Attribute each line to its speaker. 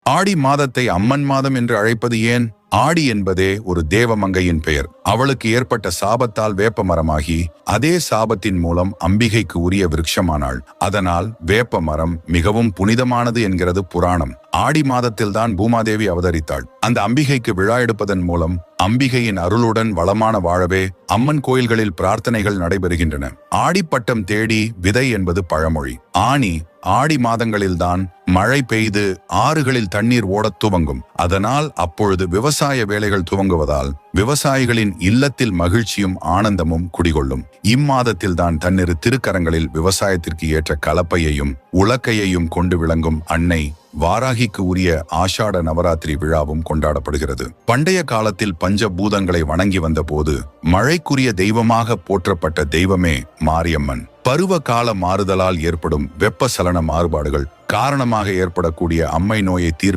Speaker 1: ஆடி மாதத்தை அம்மன் மாதம் என்று அழைப்பது ஏன்? ஆடி என்பதே ஒரு தேவமங்கையின் பெயர். அவளுக்கு ஏற்பட்ட சாபத்தால் வேப்ப மரமாகி அதே சாபத்தின் மூலம் அம்பிகைக்கு உரிய விருட்சமானாள். அதனால் வேப்ப மரம் மிகவும் புனிதமானது என்கிறது புராணம். ஆடி மாதத்தில்தான் பூமாதேவி அவதரித்தாள். அந்த அம்பிகைக்கு விழா எடுப்பதன் மூலம் அம்பிகையின் அருளுடன் வளமான வாழவே அம்மன் கோயில்களில் பிரார்த்தனைகள் நடைபெறுகின்றன. ஆடிப்பட்டம் தேடி விதை என்பது பழமொழி. ஆடி மாதங்களில்தான் மழை பெய்து ஆறுகளில் தண்ணீர் ஓடத் துவங்கும். அதனால் அப்பொழுது விவசாய வேலைகள் துவங்குவதால் விவசாயிகளின் இல்லத்தில் மகிழ்ச்சியும் ஆனந்தமும் குடிகொள்ளும். இம்மாதத்தில்தான் தன்னிரு திருக்கரங்களில் விவசாயத்திற்கு ஏற்ற கலப்பையையும் உலக்கையையும் கொண்டு விளங்கும் அன்னை வாராகிக்கு உரிய ஆஷாட நவராத்திரி விழாவும் கொண்டாடப்படுகிறது. பண்டைய காலத்தில் பஞ்சபூதங்களை வணங்கி வந்த போது மழைக்குரிய தெய்வமாக போற்றப்பட்ட தெய்வமே மாரியம்மன். பருவ கால மாறுதலால் ஏற்படும் வெப்பசலன மாறுபாடுகள் காரணமாக ஏற்படக்கூடிய அம்மை நோயை தீர்க்க